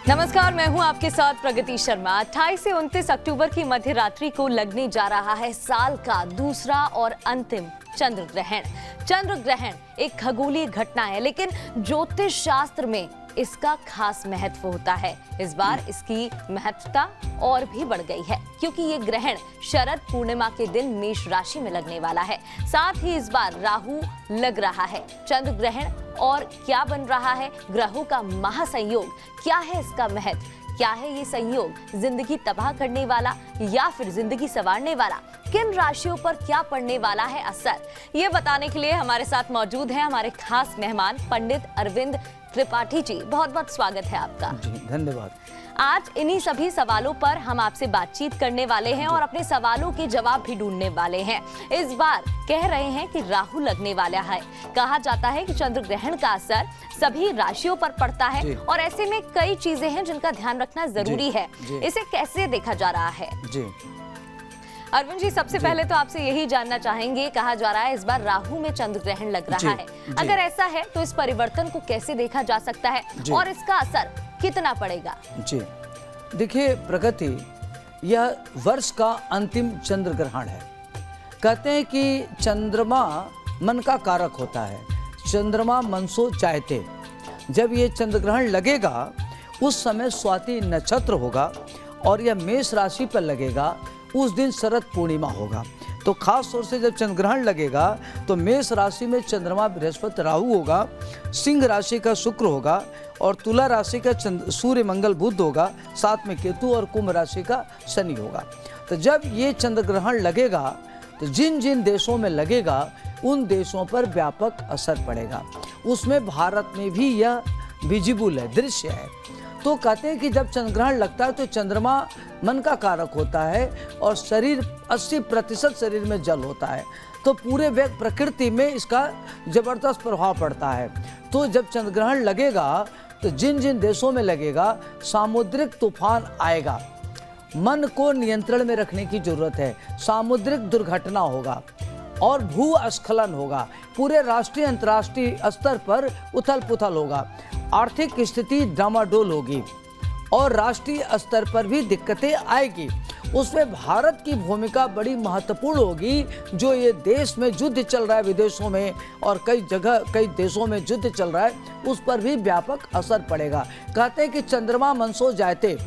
नमस्कार, मैं हूं आपके साथ प्रगति शर्मा। 28 से 29 अक्टूबर की मध्य रात्रि को लगने जा रहा है साल का दूसरा और अंतिम चंद्र ग्रहण। चंद्र ग्रहण एक खगोलीय घटना है, लेकिन ज्योतिष शास्त्र में इसका खास महत्व होता है। इस बार इसकी महत्वता और भी बढ़ गई है, क्योंकि ये ग्रहण शरद पूर्णिमा के दिन मेष राशि में लगने वाला है। साथ ही इस बार राहु लग रहा है। चंद्र ग्रहण और क्या बन रहा है, ग्रहों का महासंयोग, क्या है इसका महत्व, क्या है ये संयोग जिंदगी तबाह करने वाला या फिर जिंदगी संवारने वाला, किन राशियों पर क्या पड़ने वाला है असर, ये बताने के लिए हमारे साथ मौजूद हैं हमारे खास मेहमान पंडित अरविंद त्रिपाठी जी। बहुत बहुत स्वागत है आपका। जी, धन्यवाद। आज इन्हीं सभी सवालों पर हम आपसे बातचीत करने वाले हैं और अपने सवालों के जवाब भी ढूंढने वाले हैं। इस बार कह रहे हैं कि राहु लगने वाला है। कहा जाता है कि चंद्र ग्रहण का असर सभी राशियों पर पड़ता है और ऐसे में कई चीजें हैं जिनका ध्यान रखना जरूरी है। इसे कैसे देखा जा रहा है? अरविंद जी, सबसे पहले तो आपसे यही जानना चाहेंगे, कहा जा रहा है इस बार राहु में चंद्र ग्रहण लग रहा है। अगर ऐसा है तो इस परिवर्तन को कैसे देखा जा सकता है और इसका असर कितना पड़ेगा? जी देखिए प्रगति, यह वर्ष का अंतिम चंद्र ग्रहण है। कहते हैं कि चंद्रमा मन का कारक होता है, चंद्रमा मन सो चाहते। जब ये चंद्र ग्रहण लगेगा उस समय स्वाति नक्षत्र होगा और यह मेष राशि पर लगेगा। उस दिन शरद पूर्णिमा होगा, तो खास तौर से जब चंद्र ग्रहण लगेगा तो मेष राशि में चंद्रमा बृहस्पति राहु होगा, सिंह राशि का शुक्र होगा और तुला राशि का सूर्य मंगल बुध होगा, साथ में केतु, और कुंभ राशि का शनि होगा। तो जब ये चंद्र ग्रहण लगेगा तो जिन जिन देशों में लगेगा उन देशों पर व्यापक असर पड़ेगा। उसमें भारत में भी यह विजिबल है, दृश्य है। तो कहते हैं कि जब चंद्र ग्रहण लगता है तो चंद्रमा मन का कारक होता है और शरीर 80% शरीर में जल होता है, तो पूरे प्रकृति में इसका जबरदस्त प्रभाव पड़ता है। तो जब चंद्र ग्रहण लगेगा तो जिन जिन देशों में लगेगा सामुद्रिक तूफान आएगा। मन को नियंत्रण में रखने की जरूरत है। सामुद्रिक दुर्घटना होगा और भूस्खलन होगा। पूरे राष्ट्रीय अंतर्राष्ट्रीय स्तर पर उथल पुथल होगा। आर्थिक स्थिति डामाडोल होगी और राष्ट्रीय स्तर पर भी दिक्कतें आएगी। उसमें भारत की भूमिका बड़ी महत्वपूर्ण होगी। जो ये देश में युद्ध चल रहा है विदेशों में और कई जगह कई देशों में युद्ध चल रहा है, उस पर भी व्यापक असर पड़ेगा। कहते हैं कि चंद्रमा मन सो जाते,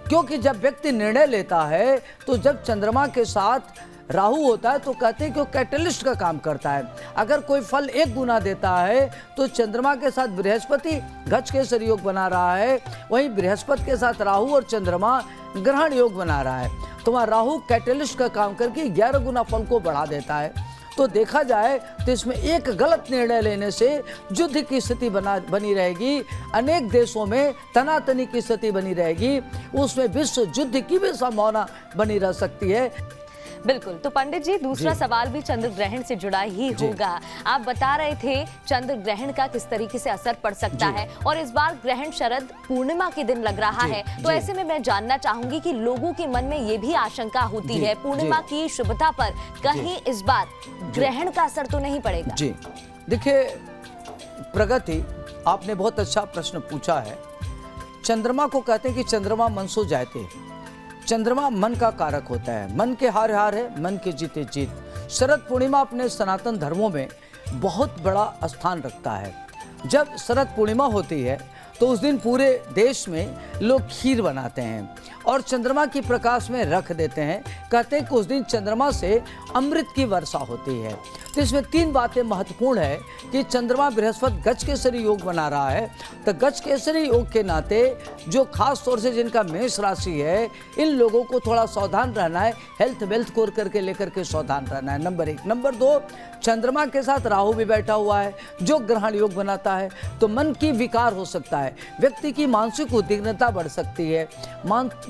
क्योंकि जब व्यक्ति निर्णय लेता है तो जब चंद्रमा के साथ राहु होता है तो कहते हैं कि वो कैटलिस्ट का काम करता है। अगर कोई फल 1 गुना देता है तो चंद्रमा के साथ बृहस्पति गज केसरी योग बना रहा है, वहीं बृहस्पति के साथ राहु और चंद्रमा ग्रहण योग बना रहा है। तो वहाँ राहु कैटलिस्ट का काम करके 11 गुना फल को बढ़ा देता है। तो देखा जाए तो इसमें एक गलत निर्णय लेने से युद्ध की स्थिति बनी रहेगी। अनेक देशों में तनातनी की स्थिति बनी रहेगी। उसमें विश्व युद्ध की भी संभावना बनी रह सकती है। बिल्कुल। तो पंडित जी, दूसरा सवाल भी चंद्र ग्रहण से जुड़ा ही होगा। आप बता रहे थे चंद्र ग्रहण का किस तरीके से असर पड़ सकता है और इस बार ग्रहण शरद पूर्णिमा के दिन लग रहा है। तो ऐसे में मैं जानना चाहूंगी कि लोगों के मन में ये भी आशंका होती है पूर्णिमा की शुभता पर कहीं इस बार ग्रहण का असर तो नहीं पड़ेगा? जी देखिए प्रगति, आपने बहुत अच्छा प्रश्न पूछा है। चंद्रमा को कहते हैं कि चंद्रमा मन सो जाते। चंद्रमा मन का कारक होता है, मन के हार हार है, मन के जीते जीत। शरद पूर्णिमा अपने सनातन धर्मों में बहुत बड़ा स्थान रखता है। जब शरद पूर्णिमा होती है तो उस दिन पूरे देश में लोग खीर बनाते हैं और चंद्रमा की प्रकाश में रख देते हैं। कहते हैं कि उस दिन चंद्रमा से अमृत की वर्षा होती है। तो इसमें 3 बातें महत्वपूर्ण है कि चंद्रमा बृहस्पति गज केसरी योग बना रहा है। तो गज केसरी योग के नाते जो खास तौर से जिनका मेष राशि है, इन लोगों को थोड़ा सावधान रहना है। हेल्थ वेल्थ को करके लेकर के सावधान रहना है, नंबर 1। नंबर 2, चंद्रमा के साथ राहु भी बैठा हुआ है जो ग्रहण योग बनाता है, तो मन की विकार हो सकता है, व्यक्ति की मानसिक उद्विग्नता बढ़ सकती है,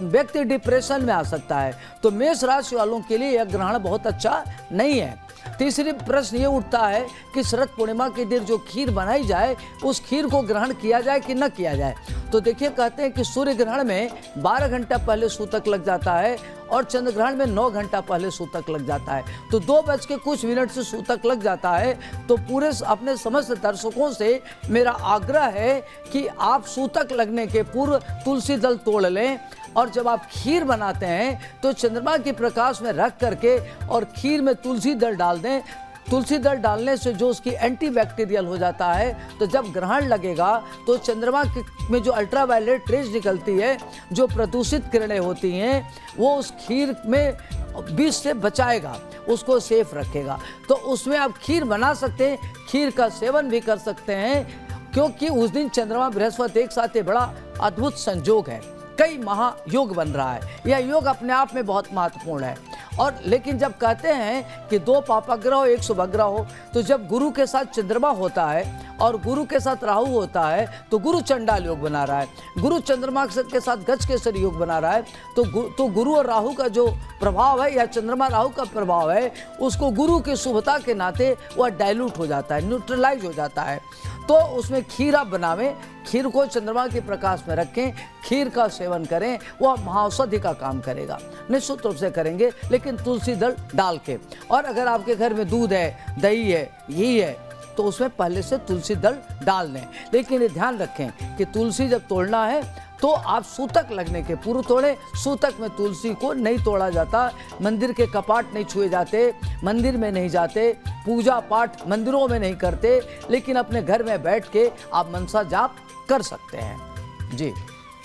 व्यक्ति डिप्रेशन में आ सकता है। तो मेष राशि वालों के लिए यह ग्रहण बहुत अच्छा नहीं है। तीसरी प्रश्न ये उठता है कि शरद पूर्णिमा के दिन जो खीर बनाई जाए उस खीर को ग्रहण किया जाए कि न किया जाए। तो देखिए कहते हैं कि सूर्य ग्रहण में 12 घंटा पहले सूतक लग जाता है और चंद्र ग्रहण में 9 घंटा पहले सूतक लग जाता है। तो 2 बज के कुछ मिनट से सूतक लग जाता है। तो पूरे अपने समस्त दर्शकों से मेरा आग्रह है कि आप सूतक लगने के पूर्व तुलसी दल तोड़ लें, और जब आप खीर बनाते हैं तो चंद्रमा के प्रकाश में रख करके और खीर में तुलसी दल डाल दें। तुलसी दल डालने से जो उसकी एंटीबैक्टीरियल हो जाता है, तो जब ग्रहण लगेगा तो चंद्रमा में जो अल्ट्रावायलेट रेज निकलती है, जो प्रदूषित किरणें होती हैं, वो उस खीर में विष से बचाएगा, उसको सेफ रखेगा। तो उसमें आप खीर बना सकते हैं, खीर का सेवन भी कर सकते हैं, क्योंकि उस दिन चंद्रमा बृहस्पति एक साथ, ये बड़ा अद्भुत संयोग है, कई महायोग बन रहा है। यह योग अपने आप में बहुत महत्वपूर्ण है। और लेकिन जब कहते हैं कि 2 पापाग्रह हो 1 शुभग्रह हो, तो जब गुरु के साथ चंद्रमा होता है और गुरु के साथ राहु होता है तो गुरु चंडाल योग बना रहा है। गुरु चंद्रमा के साथ गज केसरी योग बना रहा है, तो गुरु और राहु का जो प्रभाव है या चंद्रमा राहु का प्रभाव है, उसको गुरु की शुभता के नाते वह डाइल्यूट हो जाता है, न्यूट्रलाइज हो जाता है। तो उसमें खीर आप बनावें, खीर को चंद्रमा के प्रकाश में रखें, खीर का सेवन करें, वह महाऔषधि का काम करेगा, निश्चित रूप से करेंगे, लेकिन तुलसी दल डाल के। और अगर आपके घर में दूध है, दही है, घी है, तो उसमें पहले से तुलसी दल डाल दें। लेकिन ये ध्यान रखें कि तुलसी जब तोड़ना है तो आप सूतक लगने के पूर्व तोड़ें। सूतक में तुलसी को नहीं तोड़ा जाता, मंदिर के कपाट नहीं छुए जाते, मंदिर में नहीं जाते, पूजा पाठ मंदिरों में नहीं करते, लेकिन अपने घर में बैठ के आप मनसा जाप कर सकते हैं। जी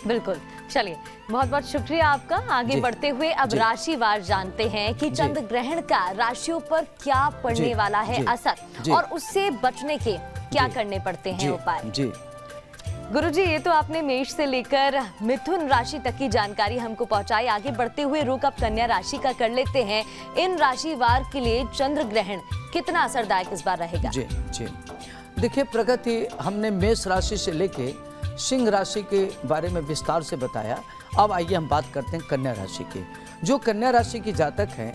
बिल्कुल। चलिए, बहुत बहुत शुक्रिया आपका। आगे बढ़ते हुए अब राशिवार जानते हैं कि चंद्र ग्रहण का राशियों पर क्या पड़ने वाला है असर, और उससे बचने के क्या करने पड़ते हैं उपाय। जी गुरुजी, ये तो आपने मेष से लेकर मिथुन राशि तक की जानकारी हमको पहुंचाई। आगे बढ़ते हुए रुख अब कन्या राशि का कर लेते हैं। इन राशिवार के लिए चंद्र ग्रहण कितना असरदायक इस बार रहेगा? जी जी देखिए प्रगति, हमने मेष राशि से लेके सिंह राशि के बारे में विस्तार से बताया। अब आइए हम बात करते हैं कन्या राशि की। जो कन्या राशि की जातक हैं,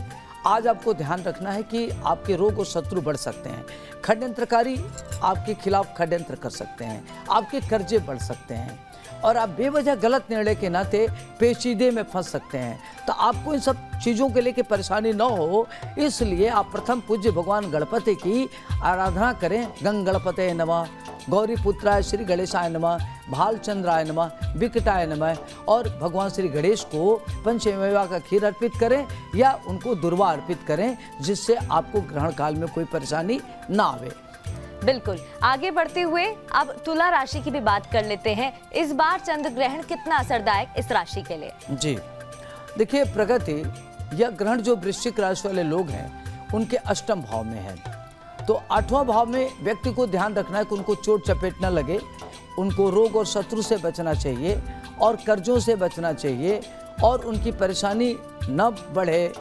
आज आपको ध्यान रखना है कि आपके रोग और शत्रु बढ़ सकते हैं, षड्यंत्रकारी आपके खिलाफ षड्यंत्र कर सकते हैं, आपके कर्जे बढ़ सकते हैं, और आप बेवजह गलत निर्णय के नाते पेचीदे में फंस सकते हैं। तो आपको इन सब चीज़ों के लेके परेशानी न हो, इसलिए आप प्रथम पूज्य भगवान गणपति की आराधना करें। गंग गणपते नमः, गौरी पुत्राय श्री गणेशाय नमः, भालचंद्राय नमः, विकटाय नमः, और भगवान श्री गणेश को पंचमेवा का खीर अर्पित करें या उनको दुर्वा अर्पित करें, जिससे आपको ग्रहण काल में कोई परेशानी ना आवे। बिल्कुल। आगे बढ़ते हुए अब तुला राशि की भी बात कर लेते हैं। इस बार चंद्र ग्रहण कितना असरदायक इस राशि के लिए? जी देखिए प्रगति, यह ग्रहण जो वृश्चिक राशि वाले लोग हैं उनके अष्टम भाव में है। तो 8वां भाव में व्यक्ति को ध्यान रखना है कि उनको चोट चपेट न लगे, उनको रोग और शत्रु से बचना चाहिए, और कर्जों से बचना चाहिए, और उनकी परेशानी न बढ़े,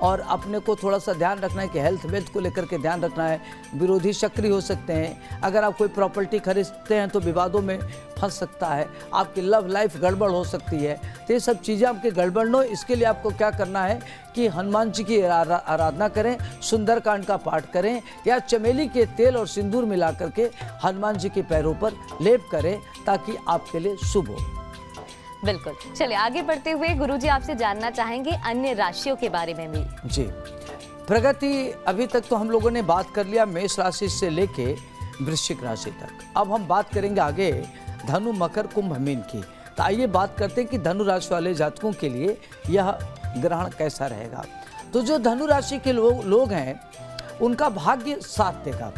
और अपने को थोड़ा सा ध्यान रखना है कि हेल्थ वेल्थ को लेकर के ध्यान रखना है। विरोधी सक्रिय हो सकते हैं, अगर आप कोई प्रॉपर्टी खरीदते हैं तो विवादों में फंस सकता है, आपकी लव लाइफ गड़बड़ हो सकती है। तो ये सब चीज़ें आपके गड़बड़ न हो, इसके लिए आपको क्या करना है कि हनुमान जी की आराधना करें, सुंदरकांड का पाठ करें, या चमेली के तेल और सिंदूर मिला करके हनुमान जी के पैरों पर लेप करें, ताकि आपके लिए शुभ हो। बिल्कुल। चलिए आगे बढ़ते हुए गुरुजी आपसे जानना चाहेंगे अन्य राशियों के बारे में भी। जी प्रगति, अभी तक तो हम लोगों ने बात कर लिया मेष राशि से लेके वृश्चिक राशि तक। अब हम बात करेंगे आगे धनु, मकर, कुंभ, मीन की। तो आइए बात करते हैं कि धनु राशि वाले जातकों के लिए यह ग्रहण कैसा रहेगा। तो जो धनु राशि के लोग हैं उनका भाग्य साथ देगा,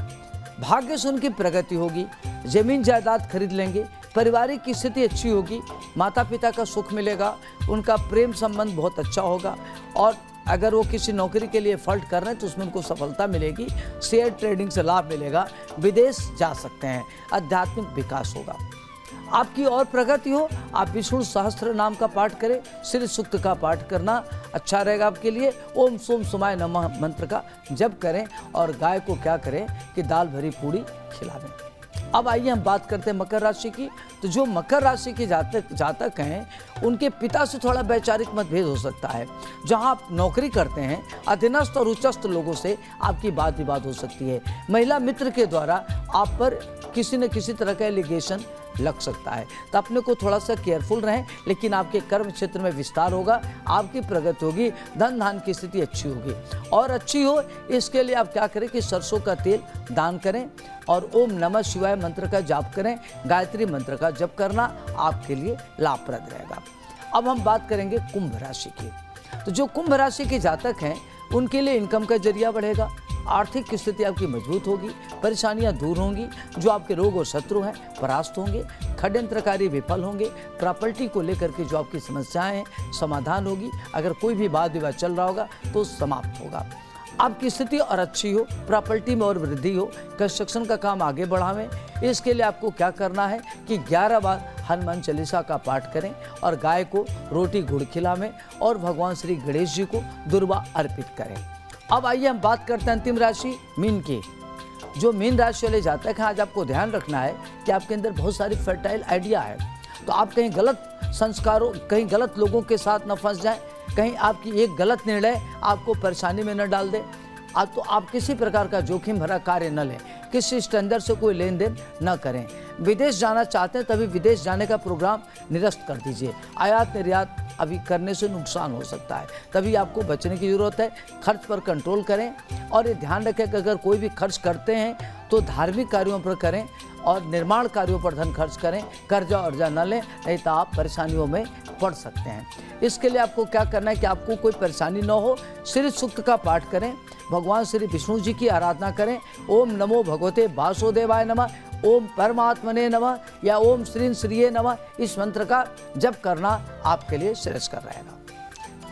भाग्य से उनकी प्रगति होगी, जमीन जायदाद खरीद लेंगे, पारिवारिक की स्थिति अच्छी होगी, माता पिता का सुख मिलेगा, उनका प्रेम संबंध बहुत अच्छा होगा, और अगर वो किसी नौकरी के लिए एफर्ट कर रहे हैं तो उसमें उनको सफलता मिलेगी, शेयर ट्रेडिंग से लाभ मिलेगा, विदेश जा सकते हैं, आध्यात्मिक विकास होगा, आपकी और प्रगति हो। आप विष्णु सहस्त्र नाम का पाठ करें, श्री सूक्त का पाठ करना अच्छा रहेगा आपके लिए। ओम सोम सुमाय नमः मंत्र का जप करें, और गाय को क्या करें कि दाल भरी पूड़ी खिलावें। अब आइए हम बात करते हैं मकर राशि की। तो जो मकर राशि के जातक हैं उनके पिता से थोड़ा वैचारिक मतभेद हो सकता है। जहां आप नौकरी करते हैं, अधीनस्थ और उच्चस्थ लोगों से आपकी बात विवाद हो सकती है। महिला मित्र के द्वारा आप पर किसी न किसी तरह का एलिगेशन लग सकता है, तो अपने को थोड़ा सा केयरफुल रहें। लेकिन आपके कर्म क्षेत्र में विस्तार होगा, आपकी प्रगति होगी, धन धान की स्थिति अच्छी होगी। और अच्छी हो इसके लिए आप क्या करें कि सरसों का तेल दान करें और ओम नमः शिवाय मंत्र का जाप करें। गायत्री मंत्र का जप करना आपके लिए लाभप्रद रहेगा। अब हम बात करेंगे कुंभ राशि की। तो जो कुंभ राशि के जातक हैं उनके लिए इनकम का जरिया बढ़ेगा, आर्थिक स्थिति आपकी मजबूत होगी, परेशानियां दूर होंगी, जो आपके रोग और शत्रु हैं परास्त होंगे, षड्यंत्रकारी विफल होंगे, प्रॉपर्टी को लेकर के जो आपकी समस्याएं हैं समाधान होगी। अगर कोई भी वाद विवाद चल रहा होगा तो समाप्त होगा। आपकी स्थिति और अच्छी हो, प्रॉपर्टी में और वृद्धि हो, कंस्ट्रक्शन का काम आगे बढ़ावें। इसके लिए आपको क्या करना है कि 11 बार हनुमान चालीसा का पाठ करें और गाय को रोटी गुड़ खिलावें और भगवान श्री गणेश जी को दुर्वा अर्पित करें। अब आइए हम बात करते हैं अंतिम राशि मीन की। जो मीन राशि वाले जातक हैं, आज आपको ध्यान रखना है कि आपके अंदर बहुत सारी फर्टाइल आइडिया है। तो आप कहीं गलत संस्कारों, कहीं गलत लोगों के साथ न फंस जाएं, कहीं आपकी एक गलत निर्णय आपको परेशानी में न डाल दे। तो आप किसी प्रकार का जोखिम भरा कार्य न लें, किसी स्टैंडर्ड से कोई लेन देन न करें। विदेश जाना चाहते हैं तभी विदेश जाने का प्रोग्राम निरस्त कर दीजिए। आयात निर्यात अभी करने से नुकसान हो सकता है, तभी आपको बचने की जरूरत है। खर्च पर कंट्रोल करें और ये ध्यान रखें कि अगर कोई भी खर्च करते हैं तो धार्मिक कार्यों पर करें और निर्माण कार्यों पर धन खर्च करें। कर्जा अर्जा न लें, नहीं तो आप परेशानियों में पड़ सकते हैं। इसके लिए आपको क्या करना है कि आपको कोई परेशानी न हो, श्री सूक्त का पाठ करें, भगवान श्री विष्णु जी की आराधना करें। ओम नमो भगवते वासुदेवाय नमः, ओम परमात्मने नमः या ओम श्रीं श्रीये नमः, इस मंत्र का जप करना आपके लिए श्रेयस्कर रहेगा।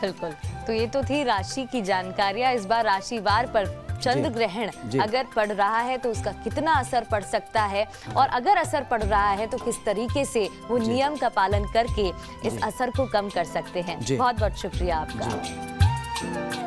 बिल्कुल, तो ये तो थी राशि की जानकारियां। इस बार राशिवार पर चंद्र ग्रहण अगर पड़ रहा है तो उसका कितना असर पड़ सकता है, और अगर असर पड़ रहा है तो किस तरीके से वो नियम का पालन करके इस असर को कम कर सकते हैं। बहुत बहुत शुक्रिया आपका।